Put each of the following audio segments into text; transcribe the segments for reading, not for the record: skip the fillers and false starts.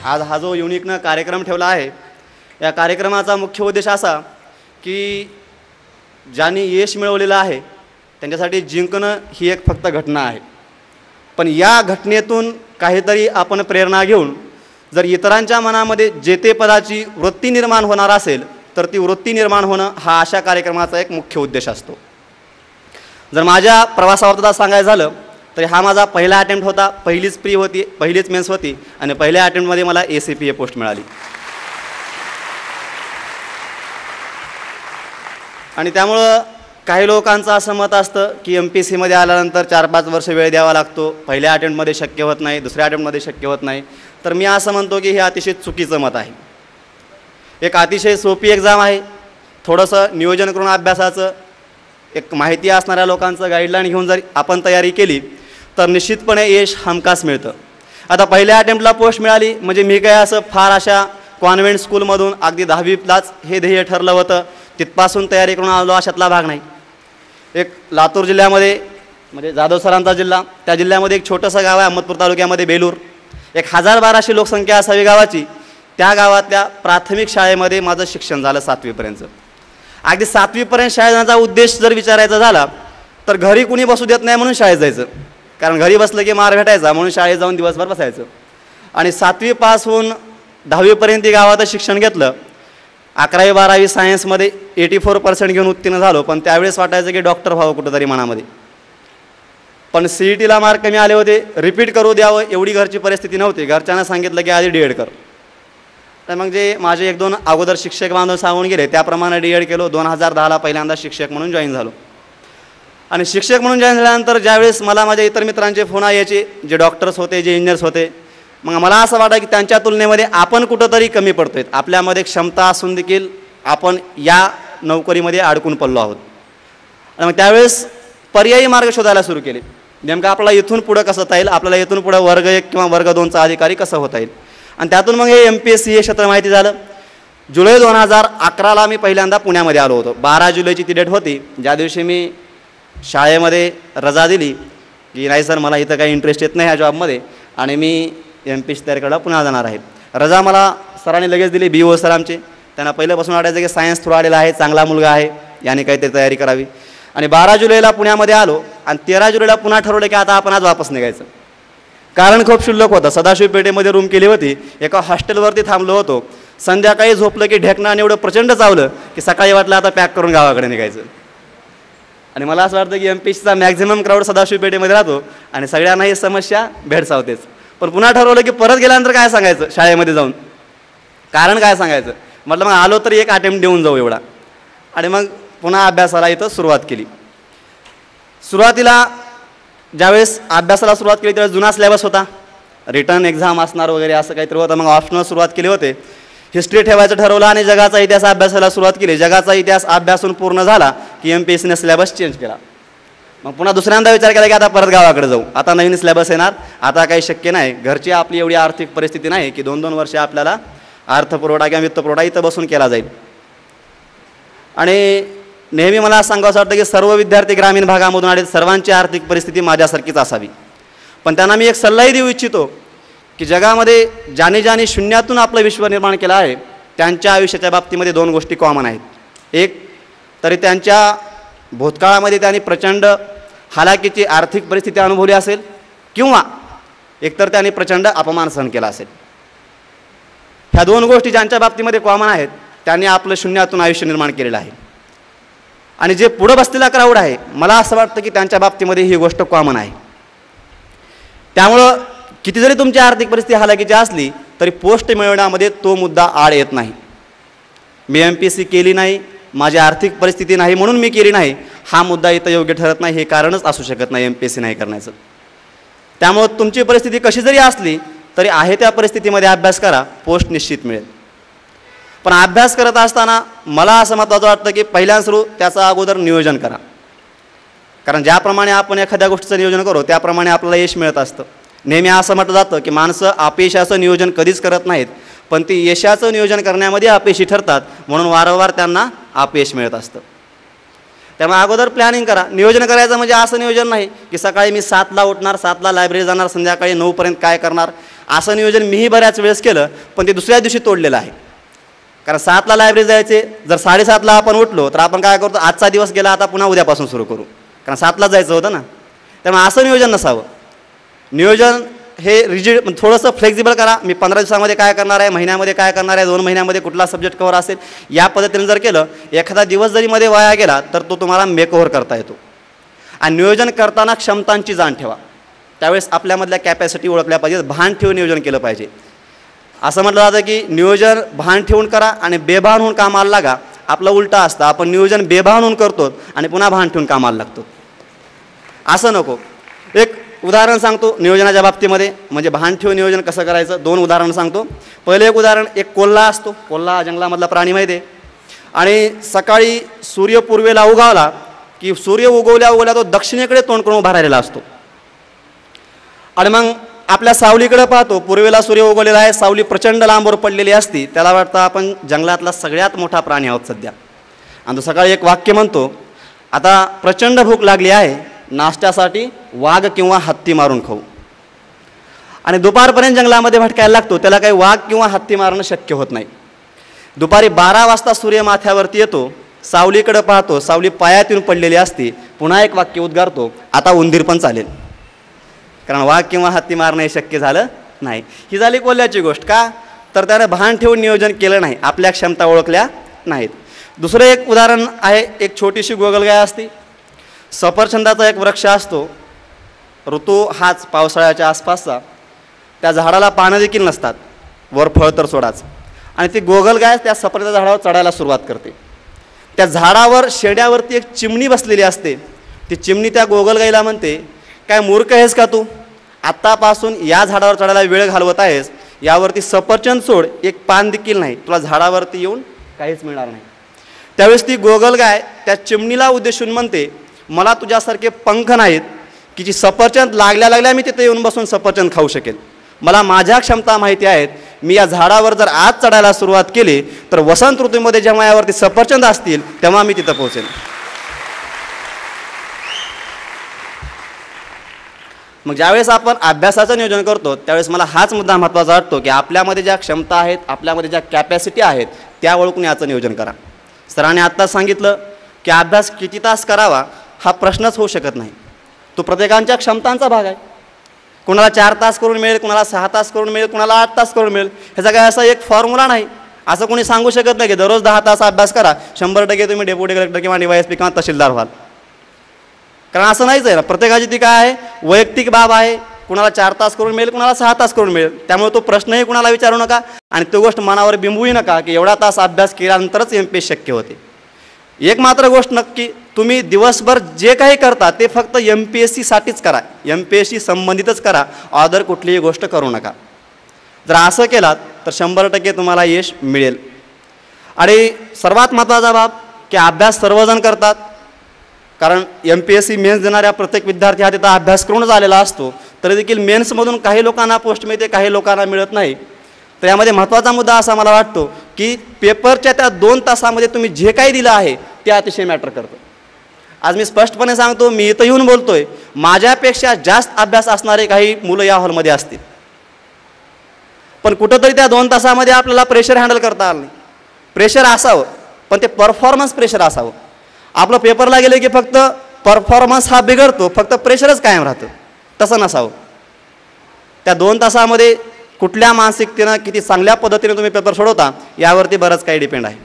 आज हा जो युनिकनं कार्यक्रम ठेवला आहे, या कार्यक्रमाचा मुख्य उद्देश असा की ज्यांनी यश मिळवलेलं आहे त्यांच्यासाठी जिंकणं ही एक फक्त घटना आहे, पण या घटनेतून काहीतरी आपण प्रेरणा घेऊन जर इतरांच्या मनामध्ये जेतेपदाची वृत्ती निर्माण होणार असेल तर ती वृत्ती निर्माण होणं हा अशा कार्यक्रमाचा एक मुख्य उद्देश असतो. जर माझ्या प्रवासाबाबत सांगायचं झालं तर हा माझा पहिला अटेम्प्ट होता, पहिलीच प्री होती, पहिलीच मेन्स होती आणि पहिल्या अटेम्प्टमध्ये मला ACPA पोस्ट मिळाली. आणि त्यामुळं काही लोकांचं असं मत असतं की MPSCमध्ये आल्यानंतर 4-5 वर्ष वेळ द्यावा लागतो, पहिल्या अटेम्प्टमध्ये शक्य होत नाही, दुसऱ्या अटेम्प्टमध्ये शक्य होत नाही. तर मी असं म्हणतो की हे अतिशय चुकीचं मत आहे. एक अतिशय सोपी एक्झाम आहे, थोडंसं नियोजन करून अभ्यासाचं, एक माहिती असणाऱ्या लोकांचं गाईडलाईन घेऊन जर आपण तयारी केली तर निश्चितपणे यश हमखास मिळतं. आता पहिल्या अटेम्प्टला पोस्ट मिळाली म्हणजे मी काय असं फार अशा कॉन्व्हेंट स्कूलमधून अगदी 10वीलाच हे ध्येय ठरलं होतं, तिथपासून तयारी करून आलो अशातला भाग नाही. एक लातूर जिल्ह्यामध्ये म्हणजे जाधव सरांचा जिल्हा, त्या जिल्ह्यामध्ये एक छोटंसं गाव आहे अहमदपूर तालुक्यामध्ये बेलूर, 1012 लोकसंख्या असावी गावाची. त्या गावातल्या प्राथमिक शाळेमध्ये माझं शिक्षण झालं 7वीपर्यंत. अगदी 7वीपर्यंत शाळेत जाण्याचा उद्देश जर विचारायचा झाला तर घरी कुणी बसू देत नाही म्हणून शाळेत जायचं, कारण घरी बसलं की मार भेटायचा म्हणून शाळेत जाऊन दिवसभर बसायचं. आणि 7वी पास होऊन 10वीपर्यंत गावातच शिक्षण घेतलं. 11वी-12वी सायन्समध्ये 84% घेऊन उत्तीर्ण झालो, पण त्यावेळेस वाटायचं की डॉक्टर व्हावं कुठंतरी मनामध्ये. पण CETला मार्क कमी आले होते, रिपीट करू द्यावं एवढी घरची परिस्थिती नव्हती. घरच्यांना सांगितलं की आधी D.Ed कर. तर मग जे माझे 1-2 अगोदर शिक्षक बांधव सांगून गेले त्याप्रमाणे D.Ed केलो. 2010ला पहिल्यांदा शिक्षक म्हणून जॉईन झालो. आणि शिक्षक म्हणून जॉईन झाल्यानंतर ज्यावेळेस मला माझ्या इतर मित्रांचे फोन यायचे, जे डॉक्टर्स होते, जे इंजिनियर्स होते, मग मला असं वाटतं की त्यांच्या तुलनेमध्ये आपण कुठंतरी कमी पडतोय, आपल्यामध्ये क्षमता असून देखील आपण या नोकरीमध्ये अडकून पडलो आहोत. आणि मग त्यावेळेस पर्यायी मार्ग शोधायला सुरू केले. नेमकं आपल्याला इथून पुढं कसं होता येईल, आपल्याला इथून पुढं वर्ग 1 किंवा वर्ग 2चा अधिकारी कसं होता येईल. आणि त्यातून मग हे MPSC हे क्षेत्र माहिती झालं. जुलै 2011ला मी पहिल्यांदा पुण्यामध्ये आलो होतो. 12 जुलैची ती डेट होती, ज्या दिवशी मी शाळेमध्ये रजा दिली की नाही सर मला इथं काही इंटरेस्ट येत नाही ह्या जॉबमध्ये आणि मी MPSC तयारी करायला पुन्हा जाणार आहे. रजा मला सरांनी लगेच दिली, BO सर आमचे. त्यांना पहिल्यापासून वाटायचं की सायन्स थ्रू आलेला आहे, चांगला मुलगा आहे, याने काहीतरी तयारी करावी. आणि 12 जुलैला पुण्यामध्ये आलो आणि 13 जुलैला पुन्हा ठरवलं की आता आपण आज वापस निघायचं. कारण खूप क्षुल्लक होतं. सदाशिव पेठेमध्ये रूम केली होती, एका हॉस्टेलवरती थांबलो होतो. संध्याकाळी झोपलं की ढेकणाने एवढं प्रचंड चावलं की सकाळी वाटलं आता पॅक करून गावाकडे निघायचं. आणि मला असं वाटतं की MPSCचा मॅक्झिमम क्राऊड सदाशिव पेठेमध्ये राहतो आणि सगळ्यांना ही समस्या भेडसावतेच. पण पुन्हा ठरवलं की परत गेल्यानंतर काय सांगायचं शाळेमध्ये जाऊन, कारण काय सांगायचं. म्हटलं मग आलो तरी एक अटेम्प्ट देऊन जाऊ एवढा. आणि मग पुन्हा अभ्यासाला इथं सुरुवात केली. सुरुवातीला ज्यावेळेस अभ्यासाला सुरुवात केली त्यावेळेस जुना सिलेबस होता, रिटर्न एक्झाम असणार वगैरे असं काहीतरी होतं. मग ऑप्शनल सुरुवात केली होते. हिस्ट्री ठेवायचं ठरवलं आणि जगाचा इतिहास अभ्यासाला सुरुवात केली. जगाचा इतिहास अभ्यासून पूर्ण झाला की MPSCने सिलेबस चेंज केला. मग पुन्हा दुसऱ्यांदा विचार केला की आता परत गावाकडे जाऊ, आता नवीन सिलेबस येणार, आता काही शक्य नाही. घरची आपली एवढी आर्थिक परिस्थिती नाही की 2-2 वर्ष आपल्याला अर्थपुरवठा किंवा वित्तपुरवठा इथं बसून केला जाईल. आणि नेहमी मला सांगावं असं वाटतं की सर्व विद्यार्थी ग्रामीण भागामधून आले, सर्वांची आर्थिक परिस्थिती माझ्यासारखीच असावी. पण त्यांना मी एक सल्लाही देऊ इच्छितो की जगामध्ये ज्याने शून्यातून आपलं विश्व निर्माण केलं आहे त्यांच्या आयुष्याच्या बाबतीमध्ये 2 गोष्टी कॉमन आहेत. एक तरी त्यांच्या भूतकाळामध्ये त्यांनी प्रचंड हालाकीची आर्थिक परिस्थिती अनुभवली असेल किंवा एकतर त्यांनी प्रचंड अपमान सहन केला असेल. ह्या 2 गोष्टी ज्यांच्या बाबतीमध्ये कॉमन आहेत त्यांनी आपलं शून्यातून आयुष्य निर्माण केलेलं आहे. आणि जे पुढं बसलेला क्राऊड आहे मला असं वाटतं की त्यांच्या बाबतीमध्ये ही गोष्ट कॉमन आहे. त्यामुळं किती जरी तुमची आर्थिक परिस्थिती हालाकीची असली तरी पोस्ट मिळवण्यामध्ये तो मुद्दा आड येत नाही. मी MPSC केली नाही, माझी आर्थिक परिस्थिती नाही म्हणून मी केली नाही, हा मुद्दा इथं योग्य ठरत नाही. हे कारणच असू शकत नाही MPSC नाही करण्याचं. त्यामुळं तुमची परिस्थिती कशी जरी असली तरी आहे त्या परिस्थितीमध्ये अभ्यास करा, पोस्ट निश्चित मिळेल. पण अभ्यास करत असताना मला असं महत्त्वाचं वाटतं की पहिल्या सुरू त्याचं अगोदर नियोजन करा. कारण ज्याप्रमाणे आपण एखाद्या गोष्टीचं नियोजन करू त्याप्रमाणे आपल्याला यश मिळत असतं. नेहमी असं म्हटलं जातं की माणसं अपयशाचं नियोजन कधीच करत नाहीत, पण ती यशाचं नियोजन करण्यामध्ये अपयशी ठरतात, म्हणून वारंवार त्यांना अपयश मिळत असतं. त्यामुळे अगोदर प्लॅनिंग करा. नियोजन करायचं म्हणजे असं नियोजन नाही की सकाळी मी 7ला उठणार, 7ला लायब्ररी जाणार, संध्याकाळी 9पर्यंत काय करणार. असं नियोजन मीही बऱ्याच वेळेस केलं, पण ते दुसऱ्या दिवशी तोडलेलं आहे. कारण 7ला लायब्ररी जायचे, जर 7:30ला आपण उठलो तर आपण काय करतो, आजचा दिवस गेला आता पुन्हा उद्यापासून सुरू करू, कारण 7ला जायचं होतं ना. त्यामुळे असं नियोजन नसावं. नियोजन हे रिजिड, थोडंसं फ्लेक्झिबल करा. मी 15 दिवसामध्ये काय करणार आहे, महिन्यामध्ये काय करणार आहे, 2 महिन्यामध्ये कुठला सब्जेक्ट कव्हर असेल, या पद्धतीने जर केलं, एखादा दिवस जरी मध्ये वाया गेला तर तो तुम्हाला मेकओव्हर करता येतो. आणि नियोजन करताना क्षमतांची जाण ठेवा. त्यावेळेस आपल्यामधल्या कॅपॅसिटी ओळखल्या पाहिजेत, भान ठेवून नियोजन केलं पाहिजे. असं म्हटलं जातं की नियोजन भान ठेवून करा आणि बेभान होऊन कामाला लागा. आपलं उलटं असतं, आपण नियोजन बेभान होऊन करतो आणि पुन्हा भान ठेवून कामाला लागतो. असं नको. एक उदाहरण सांगतो नियोजनाच्या बाबतीमध्ये, म्हणजे भान ठेवून नियोजन कसं करायचं. 2 उदाहरण सांगतो. पहिलं एक उदाहरण, एक कोल्हा असतो. कोल्हा जंगलामधला प्राणी माहिती आहे. आणि सकाळी सूर्य पूर्वेला उगवला की सूर्य उगवल्या तो दक्षिणेकडे तोंड करून उभा राहिलेला असतो. आणि मग आपल्या सावलीकडे पाहतो, पूर्वेला सूर्य उगवलेला आहे, सावली प्रचंड लांबवर पडलेली असती. त्याला वाटतं आपण जंगलातला सगळ्यात मोठा प्राणी आहोत सध्या. आणि तो सकाळी एक वाक्य म्हणतो, आता प्रचंड भूक लागली आहे, नाश्त्यासाठी वाघ किंवा हत्ती मारून खाऊ. आणि दुपारपर्यंत जंगलामध्ये भटकायला लागतो. त्याला काही वाघ किंवा हत्ती मारणं शक्य होत नाही. दुपारी 12 वाजता सूर्य माथ्यावरती येतो, सावलीकडे पाहतो, सावली पायात येऊन पडलेली असते. पुन्हा एक वाक्य उद्गारतो, आता उंदीर पण चालेल, कारण वाघ किंवा हत्ती मारणं हे शक्य झालं नाही. ही झाली कोल्ह्याची गोष्ट. का तर त्याने भान ठेवून नियोजन केलं नाही, आपल्या क्षमता ओळखल्या नाहीत. दुसरं एक उदाहरण आहे, एक छोटीशी गोगलगाय असते. सफरचंदाचा एक वृक्ष असतो, ऋतू हाच पावसाळ्याच्या आसपासचा. त्या झाडाला पानं देखील नसतात, वर फळ तर सोडाच. आणि ती गोगलगाय त्या सफरचंदाच्या झाडावर चढायला सुरुवात करते. त्या झाडावर शेड्यावरती एक चिमणी बसलेली असते. ती चिमणी त्या गोगलगाईला म्हणते, काय मूर्ख आहेस का तू, आत्तापासून या झाडावर चढायला वेळ घालवत आहेस, यावरती सफरचंद सोड, एक पान देखील नाही, तुला झाडावरती येऊन काहीच मिळणार नाही. त्यावेळेस ती गोगलगाय त्या चिमणीला उद्देशून म्हणते, मला तुझ्यासारखे पंख नाहीत की जी सफरचंद लागल्या मी तिथे येऊन बसून सफरचंद खाऊ शकेल. मला माझ्या क्षमता माहिती आहेत. मी या झाडावर जर आज चढायला सुरुवात केली तर वसंत ऋतूमध्ये जेव्हा यावरती सफरचंद असतील तेव्हा मी तिथं पोहोचेन. मग ज्यावेळेस आपण अभ्यासाचं नियोजन करतो त्यावेळेस मला हाच मुद्दा महत्त्वाचा वाटतो की आपल्यामध्ये ज्या क्षमता आहेत, आपल्यामध्ये ज्या कॅपॅसिटी आहेत त्या ओळखून याचं नियोजन करा. सरांनी आत्ताच सांगितलं की अभ्यास किती तास करावा हा प्रश्नच होऊ शकत नाही. तो प्रत्येकांच्या क्षमतांचा भाग आहे. कुणाला 4 तास करून मिळेल, कुणाला 6 तास करून मिळेल, कुणाला 8 तास करून मिळेल. ह्याचा काय असा एक फॉर्म्युला नाही. असं कोणी सांगू शकत नाही की दररोज 10 तास अभ्यास करा, 100% तुम्ही डेप्युटी कलेक्टर किंवा DYSP किंवा तहसीलदार व्हाल. कारण असं नाहीच आहे ना. प्रत्येकाची ती काय आहे, वैयक्तिक बाब आहे. कुणाला 4 तास करून मिळेल, कुणाला 6 तास करून मिळेल. त्यामुळे तो प्रश्नही कुणाला विचारू नका आणि तो गोष्ट मनावर बिंबवू नका की एवढा तास अभ्यास केल्यानंतरच MPSC शक्य होते. एक मात्र गोष्ट नक्की, तुम्ही दिवसभर जे काही करता ते फक्त MPSC साठीच करा, MPSC संबंधितच करा, अदर कुठलीही गोष्ट करू नका. जर असं केलात तर 100% तुम्हाला यश मिळेल. आणि सर्वात महत्त्वाचा बाब की अभ्यास सर्वजण करतात, कारण MPSC मेन्स देणाऱ्या प्रत्येक विद्यार्थी हा तिथं अभ्यास करूनच आलेला असतो. तरी देखील मेन्समधून काही लोकांना पोस्ट मिळते, काही लोकांना मिळत नाही. तर यामध्ये महत्त्वाचा मुद्दा असा मला वाटतो की पेपरच्या त्या 2 तासामध्ये तुम्ही जे काही दिलं आहे ते अतिशय मॅटर करतं. आज मी स्पष्टपणे सांगतो, मी इथं येऊन बोलतोय, माझ्यापेक्षा जास्त अभ्यास असणारे काही मुलं या हॉलमध्ये असतील, पण कुठंतरी त्या 2 तासामध्ये आपल्याला प्रेशर हँडल करता आलं नाही. प्रेशर असावं पण ते परफॉर्मन्स प्रेशर असावं. आपलं पेपरला गेले की फक्त परफॉर्मन्स हा बिघडतो, फक्त प्रेशरच कायम राहतं, तसं नसावं. त्या 2 तासामध्ये कुठल्या मानसिकतेनं किती चांगल्या पद्धतीने तुम्ही पेपर सोडवता यावरती बरंच काही डिपेंड आहे.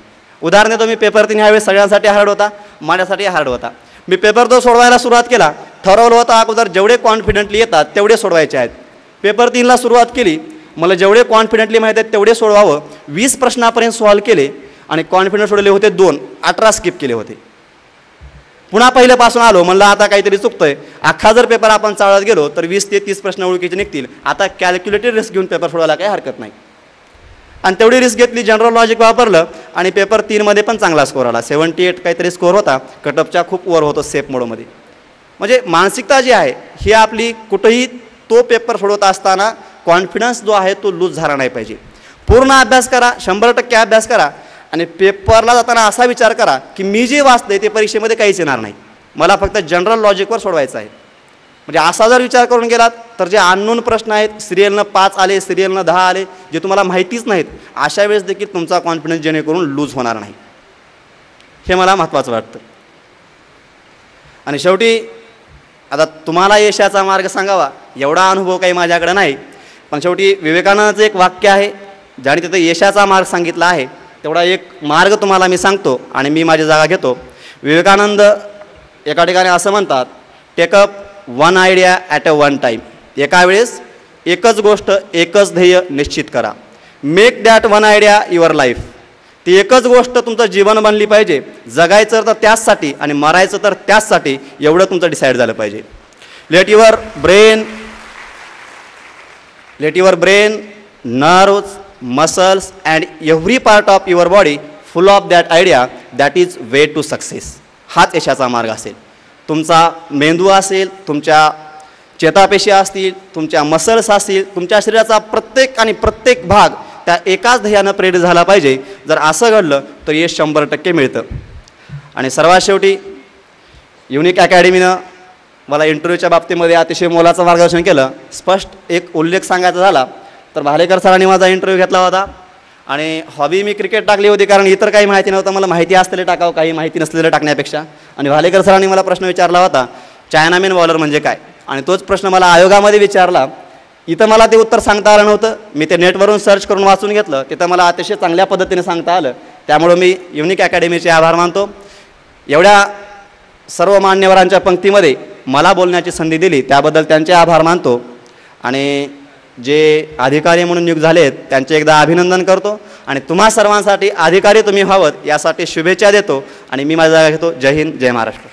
उदाहरणे तुम्ही पेपर 3 ह्यावेळेस सगळ्यांसाठी हार्ड होता, माझ्यासाठी हार्ड होता. मी पेपर 2 सोडवायला सुरुवात केला, ठरवलं होतं अगोदर जेवढे कॉन्फिडेंटली येतात तेवढे सोडवायचे आहेत. पेपर 3ला सुरुवात केली, मला जेवढे कॉन्फिडेंटली माहीत आहेत तेवढे सोडवावं. 20 प्रश्नापर्यंत सॉल्व केले आणि कॉन्फिडन्स सोडले होते 2, 18 स्किप केले होते. पुन्हा पहिल्यापासून आलो, म्हणलं आता काहीतरी चुकतंय. अख्खा जर पेपर आपण चालत गेलो तर 20 ते 30 प्रश्न ओळखीचे निघतील. आता कॅल्क्युलेटेड रिस्क घेऊन पेपर सोडवायला काही हरकत नाही. आणि तेवढी रिस्क घेतली, जनरल लॉजिक वापरलं आणि पेपर 3मध्ये पण चांगला स्कोर आला. 78 काहीतरी स्कोर होता, कटअपच्या खूप वर होतो सेफ मोडमध्ये. म्हणजे मानसिकता जी आहे ही आपली कुठंही तो पेपर सोडवत असताना कॉन्फिडन्स जो आहे तो लूज झाला नाही पाहिजे. पूर्ण अभ्यास करा, 100% अभ्यास करा आणि पेपरला जाताना असा विचार करा की मी जे वाचते ते परीक्षेमध्ये काहीच येणार नाही, मला फक्त जनरल लॉजिकवर सोडवायचं आहे. म्हणजे असा जर विचार करून गेलात तर जे अननोन प्रश्न आहेत, सिरियलनं 5 आले, सिरियलनं 10 आले, जे तुम्हाला माहितीच नाहीत, अशा वेळेस देखील तुमचा कॉन्फिडन्स जेणेकरून लूज होणार नाही, हे मला महत्त्वाचं वाटतं. आणि शेवटी आता तुम्हाला यशाचा मार्ग सांगावा एवढा अनुभव काही माझ्याकडे नाही, पण शेवटी विवेकानंदाचं एक वाक्य आहे, ज्याने तिथं यशाचा मार्ग सांगितला आहे, तेवढा एक मार्ग तुम्हाला मी सांगतो आणि मी माझी जागा घेतो. विवेकानंद एका ठिकाणी असं म्हणतात, take up one idea at a one time. एका वेळेस एकच गोष्ट, एकच ध्येय निश्चित करा. Make that one idea your life. ती एकच गोष्ट तुमचं जीवन बनली पाहिजे. जगायचं तर त्याचसाठी आणि मरायचं तर त्याचसाठी, एवढं तुमचं डिसाईड झालं पाहिजे. Let your brain, nerves, muscles and every part of your body full of that idea, that is way to success. हाच यशाचा मार्ग असेल. तुमचा मेंदू असेल, तुमच्या चेतापेशी असतील, तुमच्या मसल्स असतील, तुमच्या शरीराचा प्रत्येक भाग त्या एकाच ध्येयानं प्रेरित झाला पाहिजे. जर असं घडलं तर यश 100% मिळतं. आणि सर्वात शेवटी युनिक अकॅडमीनं मला इंटरव्ह्यूच्या बाबतीमध्ये अतिशय मोलाचं मार्गदर्शन केलं. स्पष्ट एक उल्लेख सांगायचा झाला तर भालेकर सरांनी माझा इंटरव्ह्यू घेतला होता आणि हॉबी मी क्रिकेट टाकली होती, कारण इतर काही माहिती नव्हतं. मला माहिती असलेलं टाकावं, काही माहिती नसलेलं टाकण्यापेक्षा. आणि भालेकर सरांनी मला प्रश्न विचारला होता, चायनामॅन बॉलर म्हणजे काय, आणि तोच प्रश्न मला आयोगामध्ये विचारला. इथं मला ते उत्तर सांगता आलं नव्हतं. मी ते नेटवरून सर्च करून वाचून घेतलं, तिथं मला अतिशय चांगल्या पद्धतीने सांगता आलं. त्यामुळं मी युनिक अकॅडमीचे आभार मानतो. एवढ्या सर्व मान्यवरांच्या पंक्तीमध्ये मला बोलण्याची संधी दिली त्याबद्दल त्यांचे आभार मानतो. आणि जे अधिकारी म्हणून नियुक्त झालेत त्यांचे एकदा अभिनंदन करतो. आणि तुम्हा सर्वांसाठी अधिकारी तुम्ही व्हावं यासाठी शुभेच्छा देतो. आणि मी माझी जागा घेतो. जय हिंद, जय महाराष्ट्र.